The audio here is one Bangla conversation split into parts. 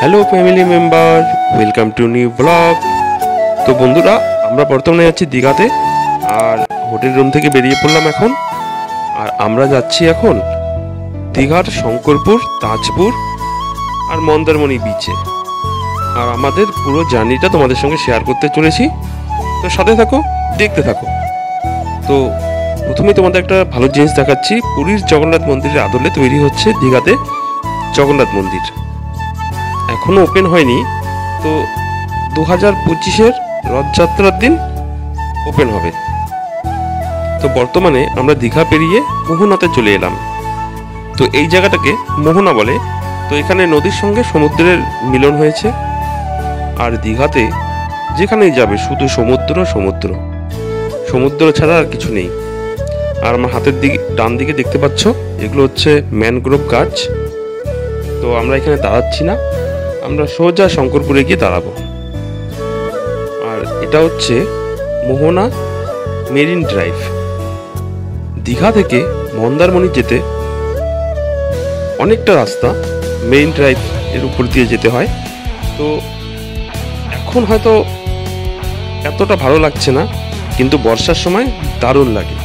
Hello family member, welcome to new blog. তো বন্ধুরা, আমরা বর্তমানে যাচ্ছি দীঘাতে, আর হোটেল রুম থেকে বেরিয়ে পড়লাম এখন। আর আমরা যাচ্ছি এখন দীঘার শঙ্করপুর, তাজপুর আর মন্দারমণি বিচে। আর আমাদের পুরো জার্নিটা তোমাদের সঙ্গে শেয়ার করতে চলেছি, তো সাথে থাকো, দেখতে থাকো। তো প্রথমে তোমাদের একটা ভালো জিনিস দেখাচ্ছি। পুরীর জগন্নাথ মন্দিরের আদলে তৈরি হচ্ছে দীঘাতে জগন্নাথ মন্দির। এখনো ওপেন হয়নি, তো 2025-এর রথযাত্রার দিন ওপেন হবে। তো বর্তমানে আমরা দীঘা পেরিয়ে মোহনাতে চলে এলাম। তো এই জায়গাটাকে মোহনা বলে। তো এখানে নদীর সঙ্গে সমুদ্রের মিলন হয়েছে। আর দীঘাতে যেখানেই যাবে শুধু সমুদ্র সমুদ্র, সমুদ্র ছাড়া আর কিছু নেই। আর আমার হাতের দিকে ডান দিকে দেখতে পাচ্ছ, এগুলো হচ্ছে ম্যানগ্রোভ গাছ। তো আমরা এখানে দাঁড়াচ্ছি না, আমরা সোজা শঙ্করপুরে গিয়ে দাঁড়াবো। আর এটা হচ্ছে মোহনা মেরিন ড্রাইভ। দীঘা থেকে মন্দারমণি যেতে অনেকটা রাস্তা মেরিন ড্রাইভ এর উপর দিয়ে যেতে হয়। তো এখন হয়তো এতটা ভালো লাগছে না, কিন্তু বর্ষার সময় দারুণ লাগে।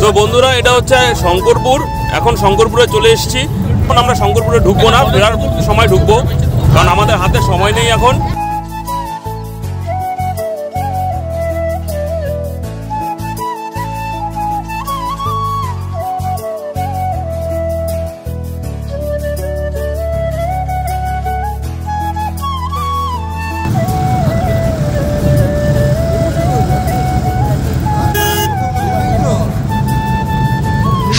তো বন্ধুরা, এটা হচ্ছে শঙ্করপুর। এখন শঙ্করপুরে চলে এসেছি। এখন আমরা শঙ্করপুরে ঢুকবো না, ফেরার সময় ঢুকবো, কারণ আমাদের হাতে সময় নেই এখন।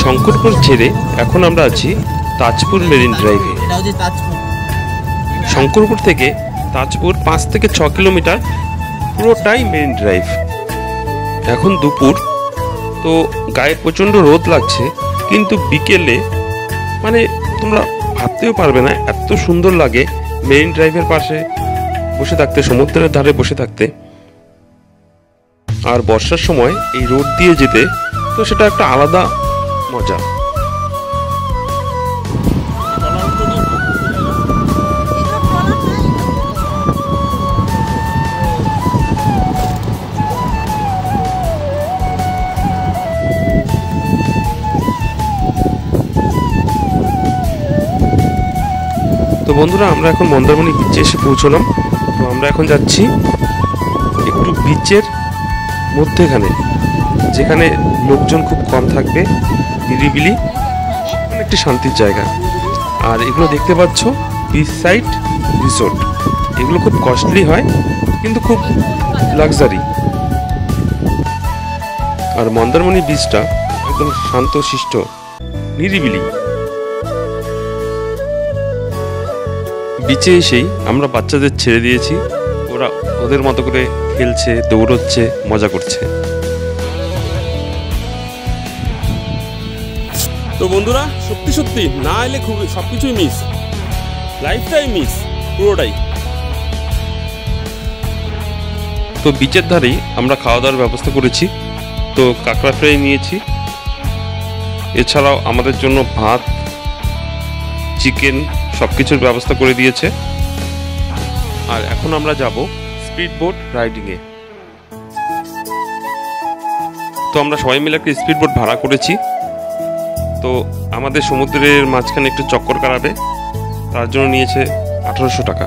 শঙ্করপুর ছেড়ে এখন আমরা আছি তাজপুর মেরিন ড্রাইভে। শঙ্করপুর থেকে তাজপুর 5 থেকে 6 কিলোমিটার, পুরোটাই মেরিন ড্রাইভ। এখন দুপুর, তো গায়ে প্রচণ্ড রোদ লাগছে, কিন্তু বিকেলে মানে তোমরা ভাবতেও পারবে না এত সুন্দর লাগে মেরিন ড্রাইভের পাশে বসে থাকতে, সমুদ্রের ধারে বসে থাকতে। আর বর্ষার সময় এই রোদ দিয়ে যেতে, তো সেটা একটা আলাদা মজা। তো বন্ধুরা, আমরা এখন মন্দারমণি বিচে এসে পৌঁছলাম। তো আমরা এখন যাচ্ছি একটু বিচের মধ্যেখানে, যেখানে লোকজন খুব কম থাকবে, নিরিবিলি, একটি শান্তির জায়গা। আর এগুলো দেখতে পাচ্ছ বিচ সাইড রিসোর্ট। এগুলো খুব কস্টলি হয়, কিন্তু খুব লাক্সারি। আর মন্দারমণি বিচটা একদম শান্তশিষ্ট, নিরিবিলি। বিচে এসেই আমরা বাচ্চাদের ছেড়ে দিয়েছি, ওরা ওদের মতো করে খেলছে, দৌড়চ্ছে, মজা করছে। তো বন্ধুরা, সত্যি সত্যি না এলে খুব সবকিছুই মিস, লাইফটাই মিস পুরোটাই। তো বিচের ধারেই আমরা খাওয়া দাওয়ার ব্যবস্থা করেছি। তো কাঁকড়া ফ্রাই নিয়েছি, এছাড়াও আমাদের জন্য ভাত, চিকেন সব কিছুর ব্যবস্থা করে দিয়েছে। আর এখন আমরা যাব স্পিড বোট রাইডিংয়ে। তো আমরা সবাই মিলে একটা স্পিড বোট ভাড়া করেছি। তো আমাদের সমুদ্রের মাঝখানে একটু চক্কর কাটাবে, তার জন্য নিয়েছে 1800 টাকা।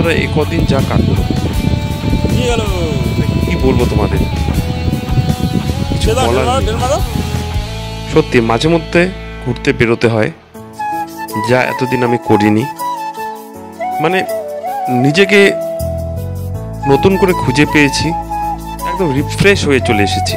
বন্ধুরা এই কদিন যা কাটলো নিয়ে গেল কি বলবো তোমাদের, কিছু বলার নেই। সত্যি মাঝে মধ্যে ঘুরতে বেরোতে হয়, যা এতদিন আমি করিনি। মানে নিজেকে নতুন করে খুঁজে পেয়েছি, একদম রিফ্রেশ হয়ে চলে এসেছি।